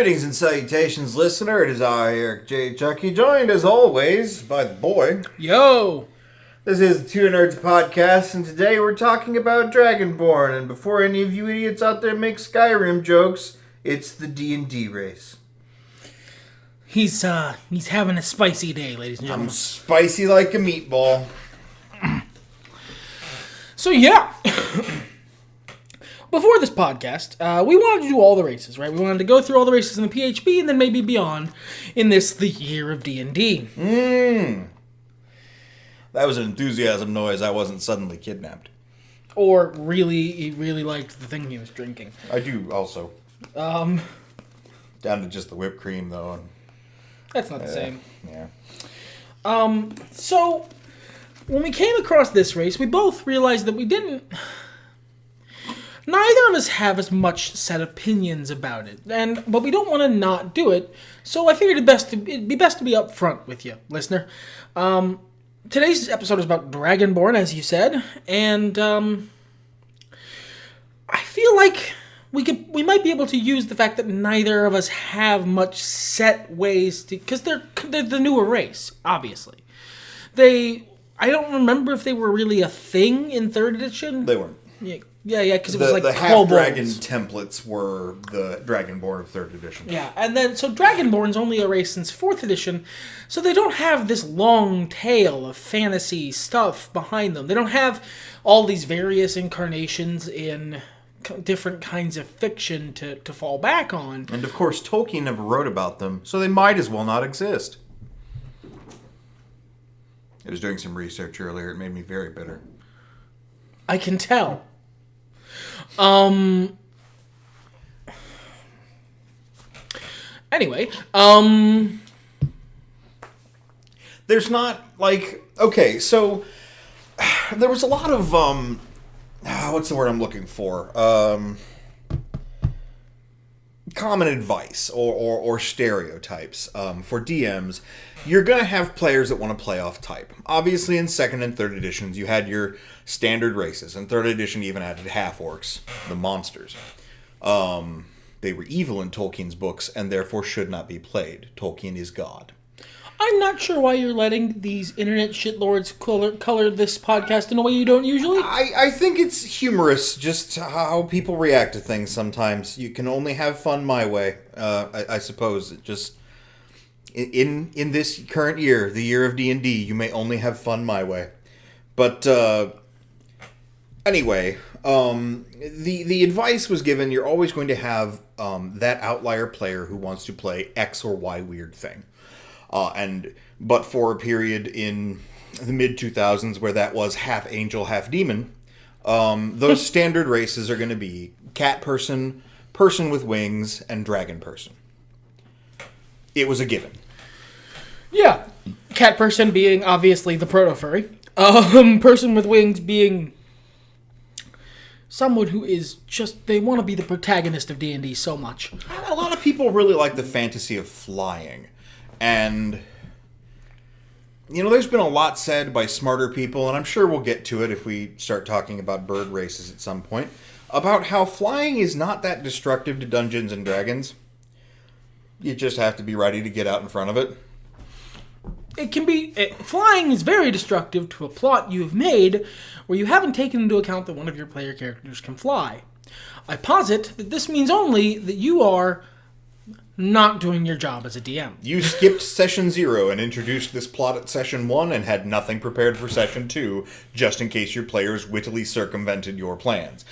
Greetings and salutations, listener. It is I, Eric J. Chucci, joined as always by the boy. Yo! This is the Two Nerds Podcast, and today we're talking about Dragonborn. And before any of you idiots out there make Skyrim jokes, it's the D&D race. He's having a spicy day, ladies and gentlemen. I'm spicy like a meatball. So yeah, before this podcast, we wanted to do all the races, right? We wanted to go through all the races in the PHP and then maybe beyond in the year of D&D. That was an enthusiasm noise. I wasn't suddenly kidnapped. Or he really liked the thing he was drinking. I do also. Down to just the whipped cream, though. That's not the same. Yeah. So, when we came across this race, we both realized that neither of us have as much set opinions about it, but we don't want to not do it, so I figured it'd be best to be upfront with you, listener. Today's episode is about Dragonborn, as you said, and I feel like we might be able to use the fact that neither of us have much set ways to, because they're the newer race, obviously. I don't remember if they were really a thing in 3rd edition. They weren't. Yeah, because it was like the kobolds. half-dragon templates were the Dragonborn of 3rd edition. Yeah, and then, so Dragonborn's only a race since 4th edition, so they don't have this long tail of fantasy stuff behind them. They don't have all these various incarnations in different kinds of fiction to fall back on. And of course, Tolkien never wrote about them, so they might as well not exist. I was doing some research earlier. It made me very bitter. I can tell. Anyway, there's not, okay, so there was a lot of, what's the word I'm looking for? Common advice or stereotypes for DMs. You're going to have players that want to play off type. Obviously, in 2nd and 3rd editions, you had your standard races. And 3rd edition even added half-orcs, the monsters. They were evil in Tolkien's books and therefore should not be played. Tolkien is God. I'm not sure why you're letting these internet shitlords color this podcast in a way you don't usually. I think it's humorous, just how people react to things sometimes. You can only have fun my way, I suppose. It just... In this current year, the year of D&D, you may only have fun my way. But, anyway, the advice was given, you're always going to have that outlier player who wants to play X or Y weird thing. But for a period in the mid-2000s where that was half angel, half demon, those standard races are going to be cat person, person with wings, and dragon person. It was a given. Yeah. Cat person being obviously the proto-furry. Person with wings being someone who is just, they want to be the protagonist of D&D so much. A lot of people really like the fantasy of flying. And, there's been a lot said by smarter people, and I'm sure we'll get to it if we start talking about bird races at some point, about how flying is not that destructive to Dungeons and Dragons. You just have to be ready to get out in front of it. Flying is very destructive to a plot you have made where you haven't taken into account that one of your player characters can fly. I posit that this means only that you are not doing your job as a DM. You skipped session 0 and introduced this plot at session 1 and had nothing prepared for session 2, just in case your players wittily circumvented your plans.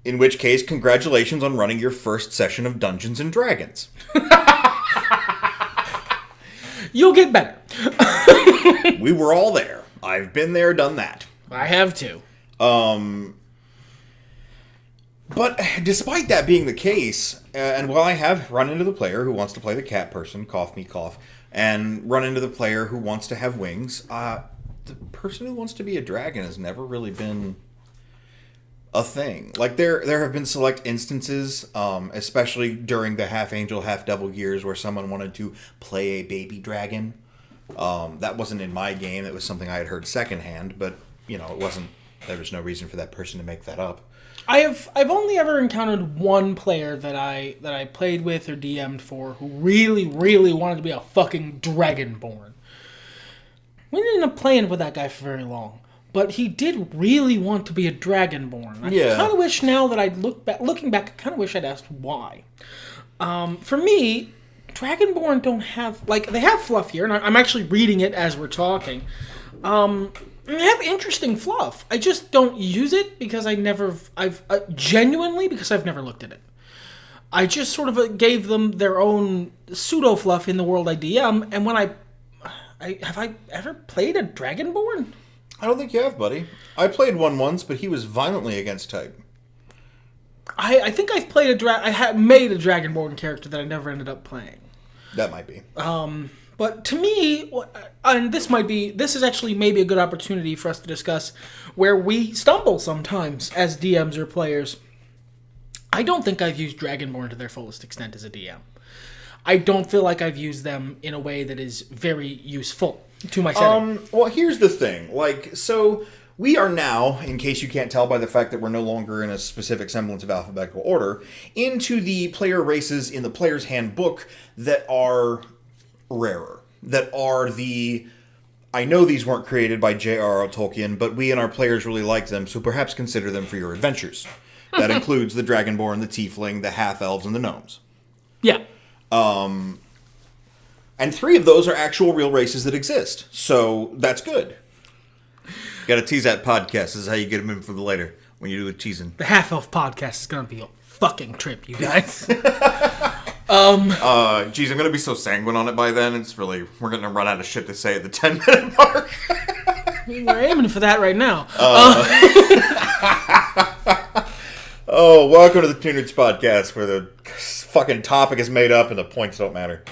In which case, congratulations on running your first session of Dungeons and Dragons. You'll get better. We were all there. I've been there, done that. I have too. But despite that being the case, and while I have run into the player who wants to play the cat person, cough me cough, and run into the player who wants to have wings, the person who wants to be a dragon has never really been a thing. Like, there have been select instances, especially during the half-angel, half-devil years, where someone wanted to play a baby dragon. That wasn't in my game. It was something I had heard secondhand, but, it wasn't There was no reason for that person to make that up. I've only ever encountered one player that I played with or DM'd for who really, really wanted to be a fucking Dragonborn. We didn't end up playing with that guy for very long, but he did really want to be a Dragonborn. I kind of wish now that looking back, I kind of wish I'd asked why. For me, Dragonborn don't have, they have fluff here, and I'm actually reading it as we're talking. They have interesting fluff. I just don't use it because genuinely because I've never looked at it. I just sort of gave them their own pseudo fluff in the world I DM, and when have I ever played a Dragonborn? I don't think you have, buddy. I played one once, but he was violently against type. I think I've played I made a Dragonborn character that I never ended up playing. That might be. But to me, and this is actually maybe a good opportunity for us to discuss where we stumble sometimes as DMs or players. I don't think I've used Dragonborn to their fullest extent as a DM. I don't feel like I've used them in a way that is very useful to my setting. Well, here's the thing. So we are now, in case you can't tell by the fact that we're no longer in a specific semblance of alphabetical order, into the player races in the player's handbook that are rarer. That are I know these weren't created by J.R.R. Tolkien, but we and our players really like them, so perhaps consider them for your adventures. That includes the Dragonborn, the Tiefling, the Half-Elves, and the Gnomes. Yeah. And 3 of those are actual real races that exist, so that's good. Gotta tease that podcast. This is how you get them in for the later, when you do the teasing. The Half-Elf podcast is gonna be a fucking trip, you guys. Geez, I'm gonna be so sanguine on it by then. We're gonna run out of shit to say at the 10-minute mark. We're aiming for that right now. Welcome to the Two Nerds podcast, where the fucking topic is made up and the points don't matter.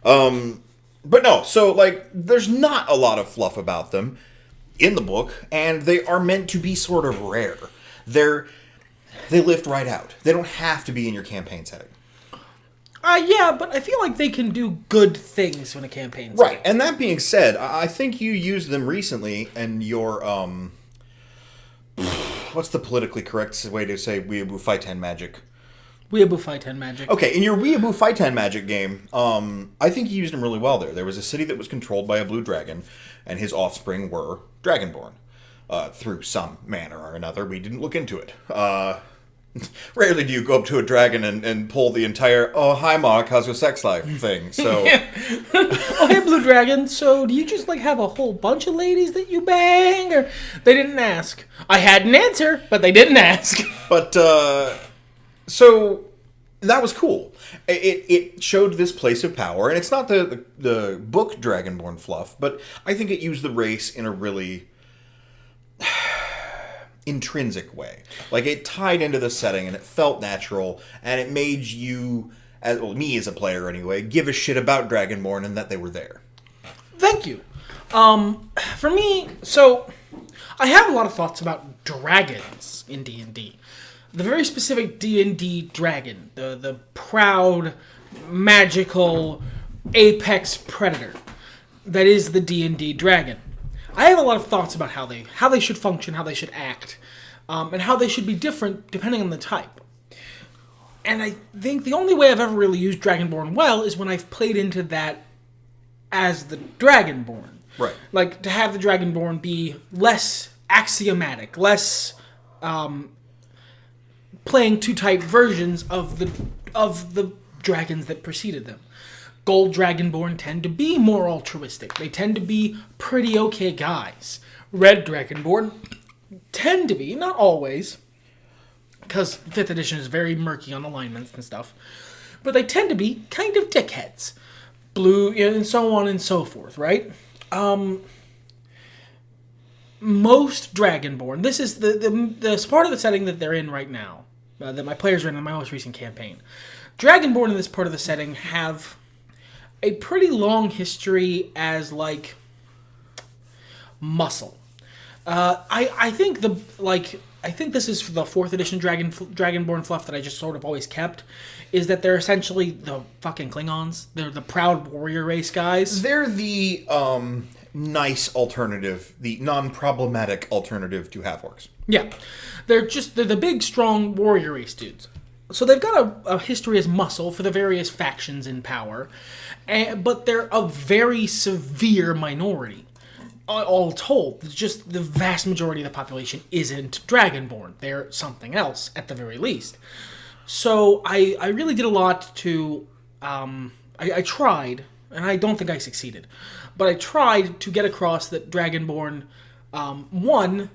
But no, so there's not a lot of fluff about them in the book, and they are meant to be sort of rare. They lift right out. They don't have to be in your campaign setting. Yeah, but I feel like they can do good things when a campaign's right. And that being said, I think you used them recently in your what's the politically correct way to say Weeaboo Fight 10 Magic? Weeaboo Fight 10 Magic. Okay, in your Weeaboo Fight 10 Magic game, I think you used them really well there. There was a city that was controlled by a blue dragon, and his offspring were Dragonborn. Through some manner or another. We didn't look into it. Rarely do you go up to a dragon and pull the entire, oh, hi, Mark, how's your sex life thing. So, oh, hey, Blue Dragon, so do you just, have a whole bunch of ladies that you bang? Or they didn't ask. I had an answer, but they didn't ask. But, so, that was cool. It showed this place of power, and it's not the book Dragonborn fluff, but I think it used the race in a really intrinsic way. It tied into the setting, and it felt natural, and it made you, me as a player anyway, give a shit about Dragonborn and that they were there. Thank you. For me, so I have a lot of thoughts about dragons in D&D. The very specific D&D dragon, the proud, magical, apex predator that is the D&D dragon. I have a lot of thoughts about how they should function, how they should act, and how they should be different depending on the type. And I think the only way I've ever really used Dragonborn well is when I've played into that as the Dragonborn. Right. To have the Dragonborn be less axiomatic, less playing two-type versions of the dragons that preceded them. Gold Dragonborn tend to be more altruistic. They tend to be pretty okay guys. Red Dragonborn tend to be, not always, because 5th edition is very murky on alignments and stuff, but they tend to be kind of dickheads. Blue, and so on and so forth, right? Most Dragonborn, this is the part of the setting that they're in right now, that my players are in my most recent campaign. Dragonborn in this part of the setting have a pretty long history as, muscle. I think I think this is for the 4th edition Dragonborn fluff that I just sort of always kept, is that they're essentially the fucking Klingons. They're the proud warrior race guys. They're the nice alternative, the non-problematic alternative to half-orcs. Yeah. They're the big, strong warrior race dudes. So they've got a history as muscle for the various factions in power, but they're a very severe minority. All told, just the vast majority of the population isn't Dragonborn. They're something else, at the very least. So I really did a lot to... I tried, and I don't think I succeeded, but I tried to get across that Dragonborn, one,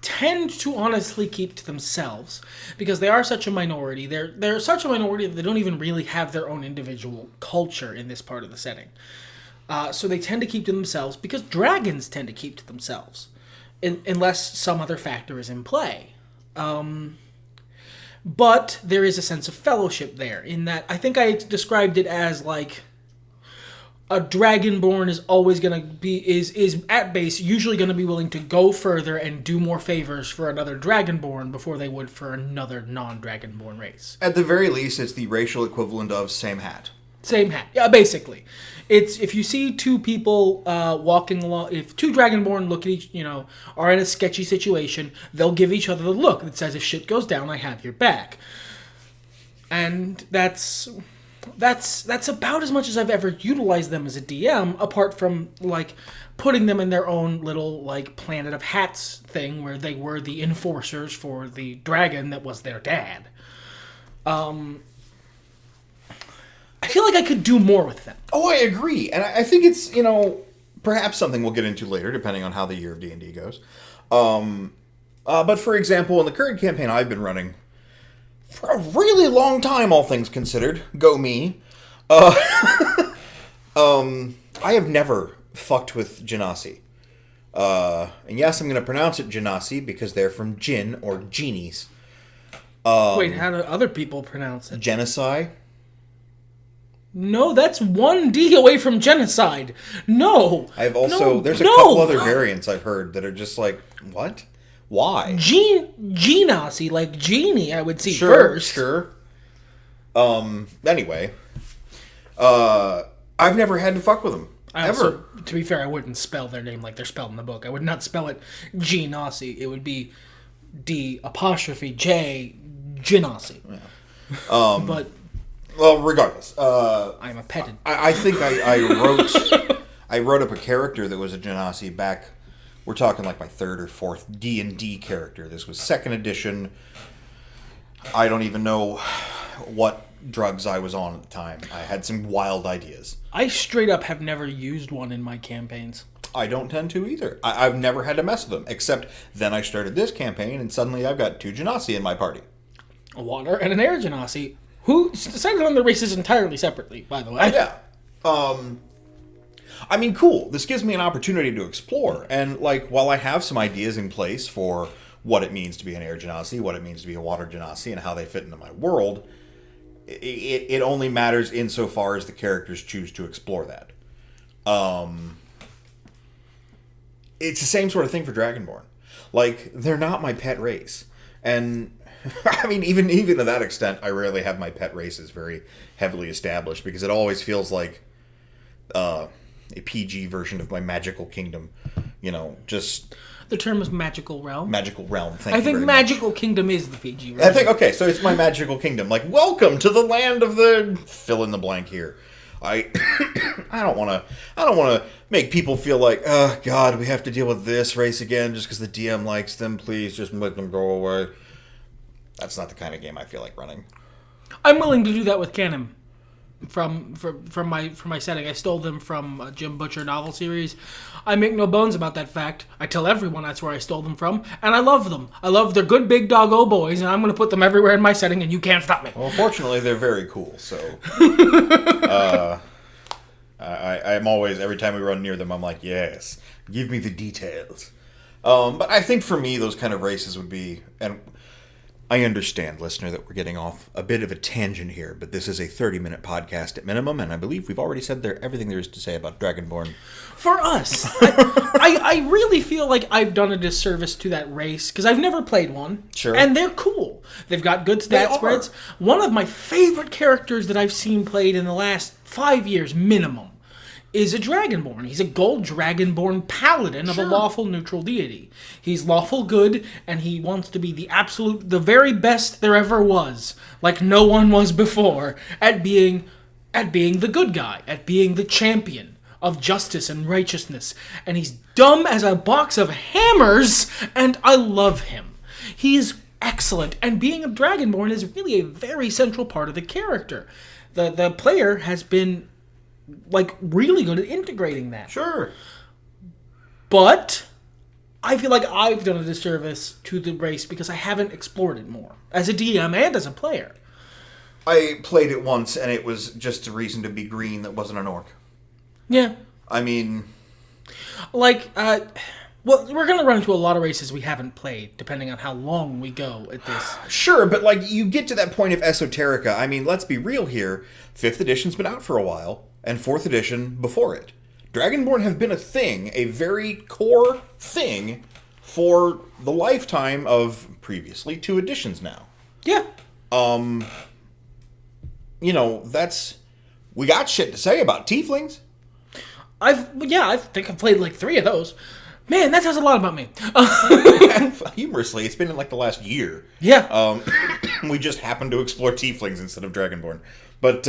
tend to honestly keep to themselves, because they are such a minority. They're such a minority that they don't even really have their own individual culture in this part of the setting. So they tend to keep to themselves, because dragons tend to keep to themselves, unless some other factor is in play. But there is a sense of fellowship there, in that I think I described it as like a Dragonborn is always going to be, is at base usually going to be willing to go further and do more favors for another Dragonborn before they would for another non-Dragonborn race. At the very least, it's the racial equivalent of same hat. Same hat. Yeah, basically. It's if you see two people walking along, if two Dragonborn look at each, are in a sketchy situation, they'll give each other the look that says, if shit goes down, I have your back. And that's about as much as I've ever utilized them as a DM, apart from, like, putting them in their own little, like, Planet of Hats thing, where they were the enforcers for the dragon that was their dad. I feel like I could do more with them. Oh, I agree. And I think it's, perhaps something we'll get into later, depending on how the year of D&D goes. But for example, in the current campaign I've been running, for a really long time, all things considered, go me, I have never fucked with Genasi. And yes, I'm going to pronounce it Genasi because they're from Jinn or genies. Wait, how do other people pronounce it? Genocide. No, that's 1D away from genocide. No. I've also... there's a couple other variants I've heard that are just like, what? Why? Genasi, like genie, I would see first. Sure. Anyway. I've never had to fuck with them. Ever. To be fair, I wouldn't spell their name like they're spelled in the book. I would not spell it Genasi. It would be D''J, Genasi. Yeah. But... Well, regardless, I'm a petted. I think I wrote up a character that was a Genasi back. We're talking like my 3rd or 4th D&D character. This was 2nd edition. I don't even know what drugs I was on at the time. I had some wild ideas. I straight up have never used one in my campaigns. I don't tend to either. I've never had to mess with them, except then I started this campaign and suddenly I've got 2 Genasi in my party. A water and an air Genasi. Who decided on the races entirely separately, by the way. Yeah. I mean, cool. This gives me an opportunity to explore. And, like, while I have some ideas in place for what it means to be an air Genasi, what it means to be a water Genasi, and how they fit into my world, it only matters insofar as the characters choose to explore that. It's the same sort of thing for Dragonborn. Like, they're not my pet race. And... I mean, even to that extent, I rarely have my pet races very heavily established because it always feels like a PG version of my magical kingdom. Just... The term is magical realm. Magical realm, thank you I think very magical much. Kingdom is the PG version. I think, okay, so it's my magical kingdom. Like, welcome to the land of the... Fill in the blank here. I don't want to make people feel like, oh, God, we have to deal with this race again just because the DM likes them. Please, just let them go away. That's not the kind of game I feel like running. I'm willing to do that with canon. From my setting, I stole them from a Jim Butcher novel series. I make no bones about that fact. I tell everyone that's where I stole them from, and I love them. I love their good big doggo boys, and I'm going to put them everywhere in my setting, and you can't stop me. Well, fortunately, they're very cool. So, I'm always, every time we run near them, I'm like, yes, give me the details. But I think for me, those kind of races would be, and I understand, listener, that we're getting off a bit of a tangent here, but this is a 30-minute podcast at minimum, and I believe we've already said everything there is to say about Dragonborn. For us, I really feel like I've done a disservice to that race, because I've never played one. Sure. And they're cool. They've got good stat spreads. One of my favorite characters that I've seen played in the last 5 years minimum is a Dragonborn. He's a gold Dragonborn paladin of a lawful neutral deity. He's lawful good, and he wants to be the very best there ever was, like no one was before, at being the good guy, at being the champion of justice and righteousness. And he's dumb as a box of hammers, and I love him. He's excellent, and being a Dragonborn is really a very central part of the character. The player has been really good at integrating that. Sure. But I feel like I've done a disservice to the race because I haven't explored it more. As a DM and as a player. I played it once, and it was just a reason to be green that wasn't an orc. Yeah. I mean... we're going to run into a lot of races we haven't played, depending on how long we go at this. Sure, but you get to that point of esoterica. I mean, let's be real here. 5th edition's been out for a while, and 4th edition before it. Dragonborn have been a thing, a very core thing, for the lifetime of previously 2 editions now. Yeah. We got shit to say about tieflings. I think I've played 3 of those. Man, that says a lot about me. Humorously, it's been in the last year. Yeah. We just happened to explore tieflings instead of Dragonborn. But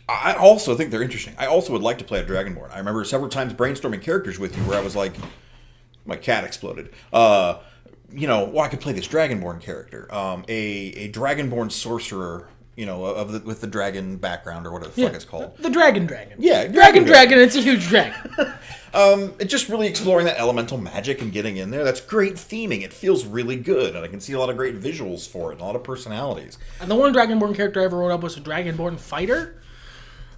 I also think they're interesting. I also would like to play a Dragonborn. I remember several times brainstorming characters with you where I was like, my cat exploded. I could play this Dragonborn character. A Dragonborn sorcerer, with the dragon background or whatever the fuck it's called. The Dragon. Yeah, Dragon, it's a huge dragon. It's just really exploring that elemental magic and getting in there. That's great theming. It feels really good, and I can see a lot of great visuals for it, and a lot of personalities. And the one Dragonborn character I ever wrote up was a Dragonborn fighter,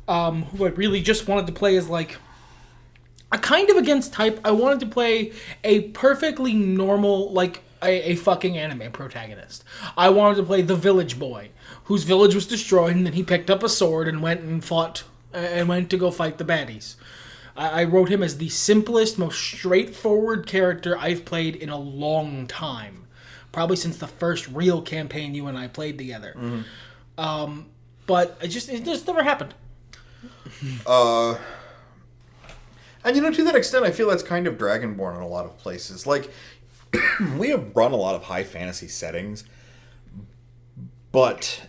who I really just wanted to play as a kind of against type. I wanted to play a perfectly normal, a fucking anime protagonist. I wanted to play the village boy, whose village was destroyed, and then he picked up a sword and went to go fight the baddies. I wrote him as the simplest, most straightforward character I've played in a long time. Probably since the first real campaign you and I played together. Mm-hmm. But it just never happened. And to that extent, I feel that's kind of Dragonborn in a lot of places. We have run a lot of high fantasy settings, but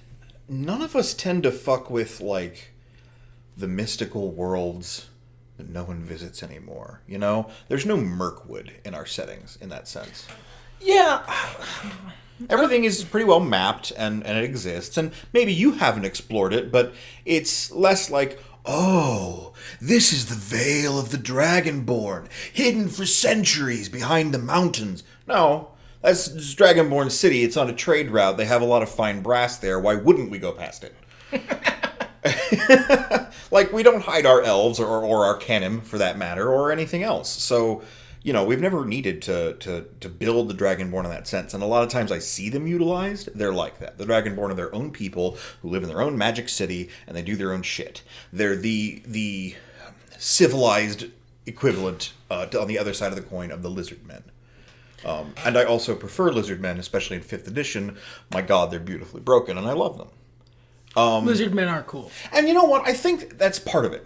none of us tend to fuck with, the mystical worlds that no one visits anymore, There's no Mirkwood in our settings, in that sense. Yeah. Everything is pretty well mapped, and it exists, and maybe you haven't explored it, but it's less oh, this is the Vale of the Dragonborn, hidden for centuries behind the mountains. No, that's Dragonborn City. It's on a trade route. They have a lot of fine brass there. Why wouldn't we go past it? We don't hide our elves or our canim, for that matter, or anything else. So, we've never needed to build the Dragonborn in that sense. And a lot of times I see them utilized. They're like that. The Dragonborn are their own people who live in their own magic city, and they do their own shit. They're the civilized equivalent on the other side of the coin of the lizard men. And I also prefer lizard men, especially in 5th edition. My god, they're beautifully broken, and I love them. Lizard men are cool. And you know what? I think that's part of it.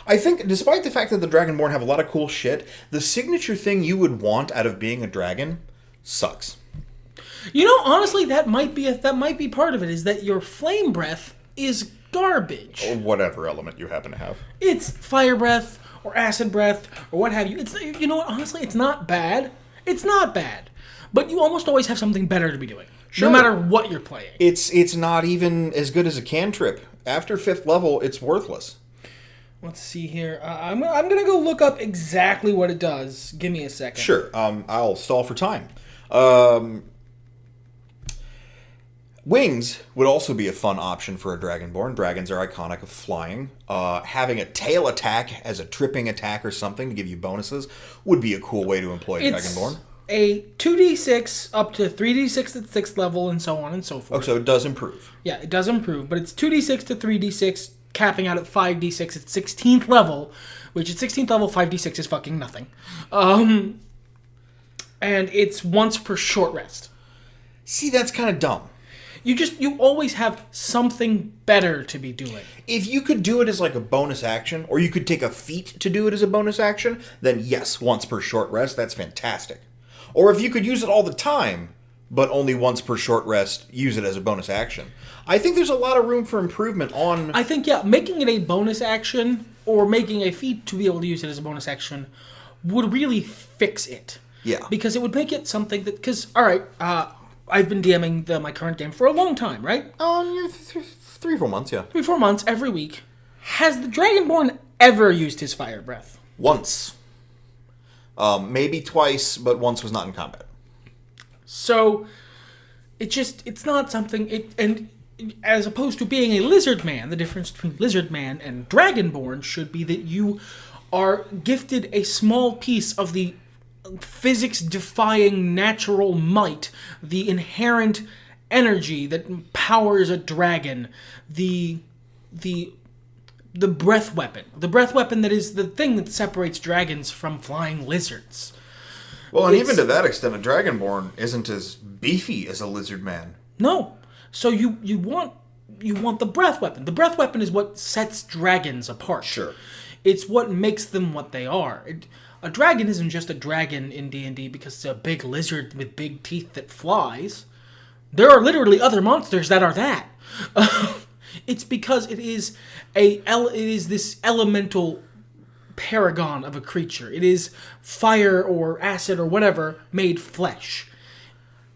I think, despite the fact that the Dragonborn have a lot of cool shit, the signature thing you would want out of being a dragon sucks. Honestly, that might be part of it, is that your flame breath is garbage. Or whatever element you happen to have. It's fire breath, or acid breath, or what have you. It's, honestly, it's not bad. It's not bad. But you almost always have something better to be doing. Sure. No matter what you're playing. It's not even as good as a cantrip. After 5th level, it's worthless. Let's see here. I'm going to go look up exactly what it does. Give me a second. Sure. I'll stall for time. Wings would also be a fun option for a Dragonborn. Dragons are iconic of flying. Having a tail attack as a tripping attack or something to give you bonuses would be a cool way to employ a Dragonborn. a 2d6 up to 3d6 at 6th level, and so on and so forth. Oh, so it does improve. Yeah, it does improve, but it's 2d6 to 3d6, capping out at 5d6 at 16th level, which at 16th level, 5d6 is fucking nothing. And it's once per short rest. See, that's kind of dumb. You always have something better to be doing. If you could do it as like a bonus action, or you could take a feat to do it as a bonus action, then yes, once per short rest, that's fantastic. Or if you could use it all the time, but only once per short rest, use it as a bonus action. I think there's a lot of room for improvement on... I think, yeah, making it a bonus action, or making a feat to be able to use it as a bonus action, would really fix it. Yeah. Because it would make it something that... Because, alright, I've been DMing my current game for a long time, right? 3 or 4 months, yeah. 3-4 months, every week. Has the Dragonborn ever used his fire breath? Once. Maybe twice, but once was not in combat. So, it's not something... And as opposed to being a lizard man, the difference between lizard man and Dragonborn should be that you are gifted a small piece of the physics-defying natural might, the inherent energy that powers a dragon, the breath weapon. The breath weapon that is the thing that separates dragons from flying lizards. Well, and even to that extent, a Dragonborn isn't as beefy as a lizard man. No. So you want the breath weapon. The breath weapon is what sets dragons apart. Sure. It's what makes them what they are. A dragon isn't just a dragon in D&D because it's a big lizard with big teeth that flies. There are literally other monsters that are that. It's because it is this elemental paragon of a creature. It is fire or acid or whatever made flesh.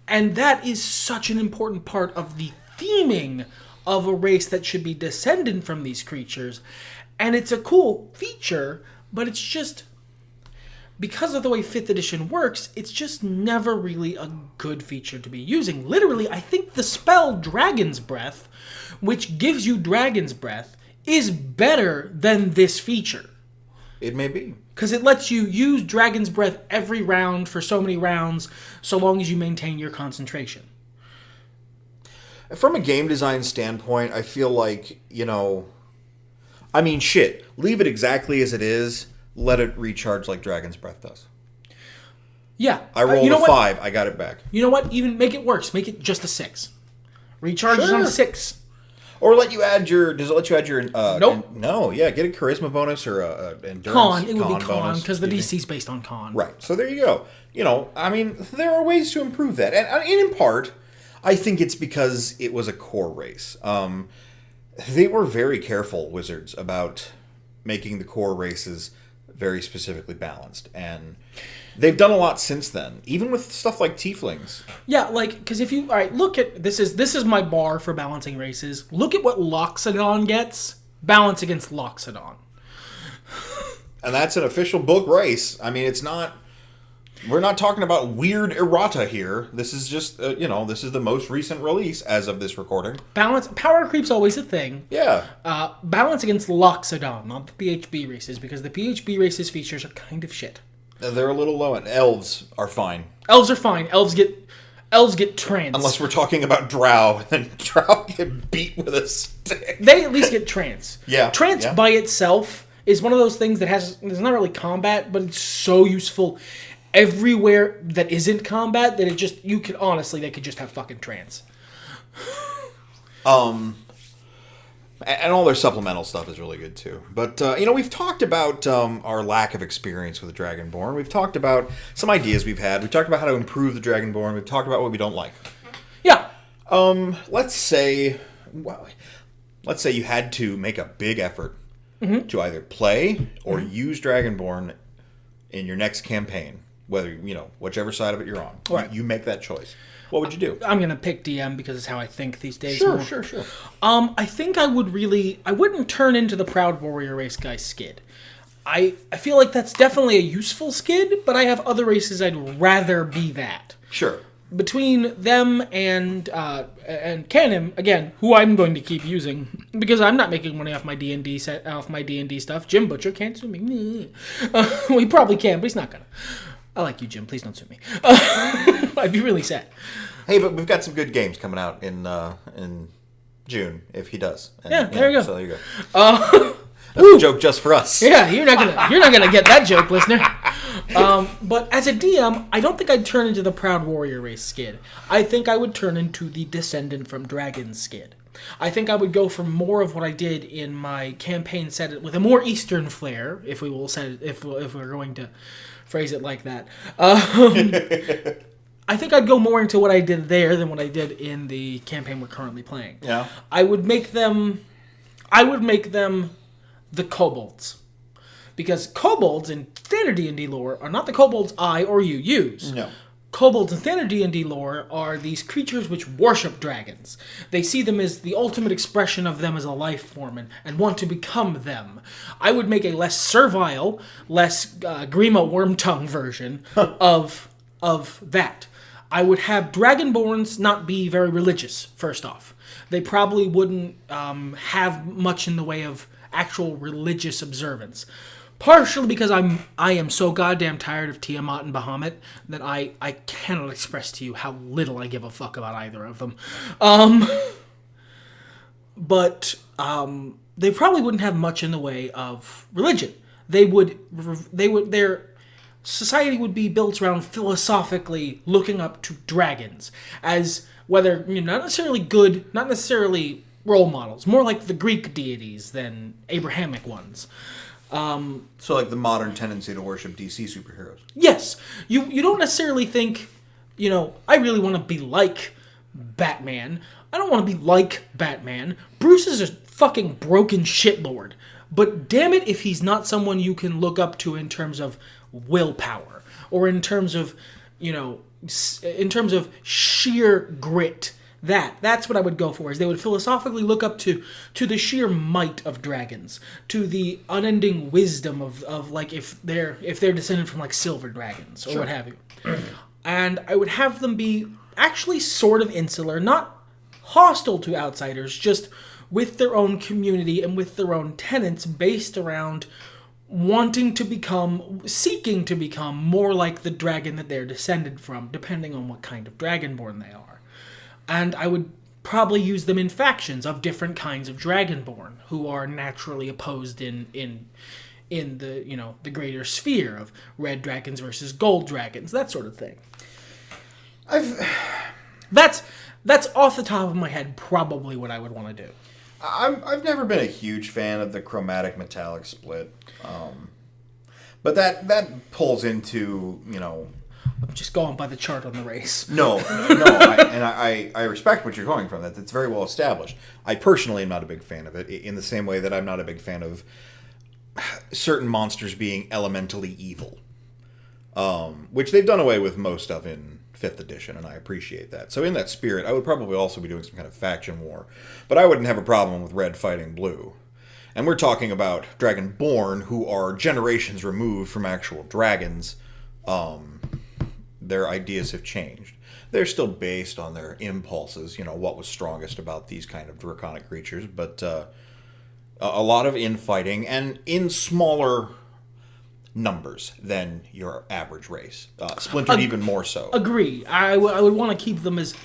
And that is such an important part of the theming of a race that should be descendant from these creatures. And it's a cool feature, but it's just... Because of the way 5th edition works, it's just never really a good feature to be using. Literally, I think the spell Dragon's Breath, which gives you Dragon's Breath, is better than this feature. It may be. Because it lets you use Dragon's Breath every round for so many rounds, so long as you maintain your concentration. From a game design standpoint, I feel like, I mean, shit. Leave it exactly as it is. Let it recharge like Dragon's Breath does. Yeah. I rolled a 5. I got it back. You know what? Even make it worse. Make it just a 6. Recharge is on a 6. Or does it let you add your... Nope. No, yeah, get a charisma bonus or a endurance Con. It would be bonus, con, because the DC is based on con. Right, so there you go. I mean, there are ways to improve that. And in part, I think it's because it was a core race. They were very careful, Wizards, about making the core races very specifically balanced. And they've done a lot since then, even with stuff like tieflings. Yeah, because if you... All right, look at... This is my bar for balancing races. Look at what Loxodon gets. Balance against Loxodon. And that's an official book race. I mean, it's not... We're not talking about weird errata here. This is just, this is the most recent release as of this recording. Power creep's always a thing. Yeah. Balance against Loxodon, not the PHB races, because the PHB races features are kind of shit. They're a little low, and elves are fine. Elves are fine. Elves get trance. Unless we're talking about drow, and drow get beat with a stick. They at least get trance. Yeah. Trance by itself is one of those things that there's not really combat, but it's so useful everywhere that isn't combat that they could just have fucking trance. And all their supplemental stuff is really good too. But, we've talked about our lack of experience with the Dragonborn. We've talked about some ideas we've had. We've talked about how to improve the Dragonborn. We've talked about what we don't like. Yeah. Let's say you had to make a big effort to either play or use Dragonborn in your next campaign. Whether, whichever side of it you're on. Right. You make that choice. What would you do? I'm going to pick DM because it's how I think these days. Sure. I think I wouldn't turn into the Proud Warrior race guy Skid. I feel like that's definitely a useful Skid, but I have other races I'd rather be that. Sure. Between them and Canem, again, who I'm going to keep using, because I'm not making money off my D&D stuff. Jim Butcher can't sue me. Well, he probably can, but he's not going to. I like you, Jim. Please don't sue me. I'd be really sad. Hey, but we've got some good games coming out in June if he does. And, Yeah, there you go. So there you go. That's a joke just for us. Yeah, you're not gonna get that joke, listener. But as a DM, I don't think I'd turn into the Proud Warrior race skid. I think I would turn into the Descendant from Dragons skid. I think I would go for more of what I did in my campaign set with a more Eastern flair, if we will set it, if we're going to phrase it like that. I think I'd go more into what I did there than what I did in the campaign we're currently playing. Yeah. I would make them the kobolds. Because kobolds in standard D&D lore are not the kobolds I or you use. No. Kobolds in standard D&D lore are these creatures which worship dragons. They see them as the ultimate expression of them as a life form and want to become them. I would make a less servile, less Grima Wormtongue version of that. I would have Dragonborns not be very religious, first off. They probably wouldn't have much in the way of actual religious observance. Partially because I am so goddamn tired of Tiamat and Bahamut that I cannot express to you how little I give a fuck about either of them. But they probably wouldn't have much in the way of religion. Their society would be built around philosophically looking up to dragons as whether not necessarily good, not necessarily role models, more like the Greek deities than Abrahamic ones. So like the modern tendency to worship DC superheroes. Yes. You don't necessarily think, I really want to be like Batman. I don't want to be like Batman. Bruce is a fucking broken shitlord. But damn it if he's not someone you can look up to in terms of willpower. Or in terms of, sheer grit. That's what I would go for, is they would philosophically look up to the sheer might of dragons, to the unending wisdom of like if they're descended from like silver dragons or what have you. And I would have them be actually sort of insular, not hostile to outsiders, just with their own community and with their own tenets based around seeking to become more like the dragon that they're descended from, depending on what kind of Dragonborn they are. And I would probably use them in factions of different kinds of Dragonborn who are naturally opposed in the the greater sphere of red dragons versus gold dragons, that sort of thing. That's off the top of my head probably what I would want to do. I've never been a huge fan of the chromatic metallic split, but that pulls into I'm just going by the chart on the race. No, I respect what you're going from. That's very well established. I personally am not a big fan of it, in the same way that I'm not a big fan of certain monsters being elementally evil, which they've done away with most of in 5th edition, and I appreciate that. So in that spirit, I would probably also be doing some kind of faction war, but I wouldn't have a problem with red fighting blue. And we're talking about Dragonborn, who are generations removed from actual dragons. Their ideas have changed. They're still based on their impulses, what was strongest about these kind of draconic creatures, but a lot of infighting and in smaller numbers than your average race. Splintered even more so. Agree. I would want to keep them as...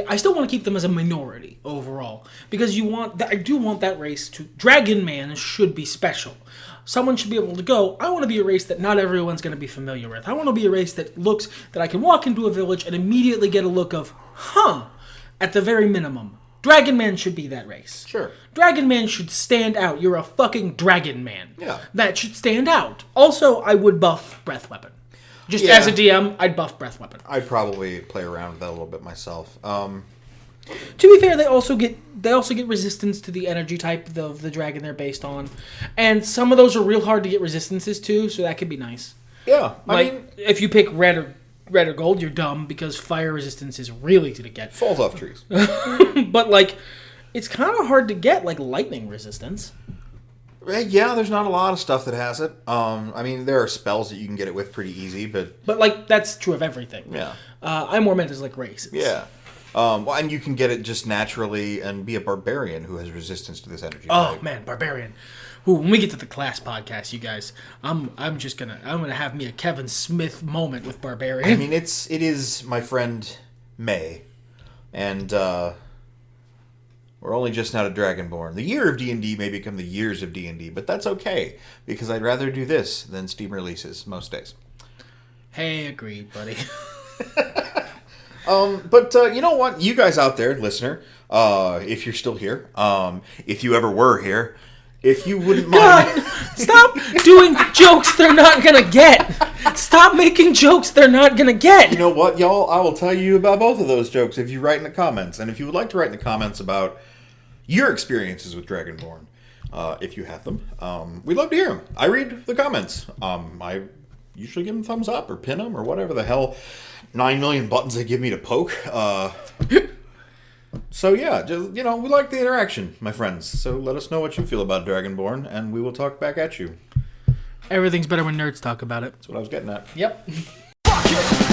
I still want to keep them as a minority overall, because I do want that race to... Dragon Man should be special. Someone should be able to go, I want to be a race that not everyone's going to be familiar with. I want to be a race that I can walk into a village and immediately get a look of, at the very minimum. Dragon Man should be that race. Sure. Dragon Man should stand out. You're a fucking Dragon Man. Yeah. That should stand out. Also, I would buff Breath Weapon. Just as a DM, I'd buff Breath Weapon. I'd probably play around with that a little bit myself. To be fair, they also get resistance to the energy type of the dragon they're based on, and some of those are real hard to get resistances to, so that could be nice. Yeah, I mean, if you pick red or gold, you're dumb because fire resistance is really easy to get. Falls off trees. But it's kind of hard to get lightning resistance. Yeah, there's not a lot of stuff that has it. There are spells that you can get it with pretty easy, but that's true of everything. Yeah, I more meant as races. Yeah. And you can get it just naturally and be a barbarian who has resistance to this energy. Oh, type. man, barbarian. Ooh, when we get to the class podcast, you guys, I'm gonna have me a Kevin Smith moment with Barbarian. I mean, it is my friend May, and we're only just out of Dragonborn. The year of D&D may become the years of D&D, but that's okay, because I'd rather do this than Steam releases most days. Hey, agreed, buddy. But you know what? You guys out there, listener, if you're still here, if you ever were here, if you wouldn't mind... God, stop doing jokes they're not gonna get. Stop making jokes they're not gonna get. You know what, y'all? I will tell you about both of those jokes if you write in the comments. And if you would like to write in the comments about your experiences with Dragonborn, if you have them, we'd love to hear them. I read the comments. I usually give them thumbs up or pin them or whatever the hell 9 million buttons they give me to poke. So yeah, just, we like the interaction, my friends. So let us know what you feel about Dragonborn, and we will talk back at you. Everything's better when nerds talk about it. That's what I was getting at. Yep. Fuck it.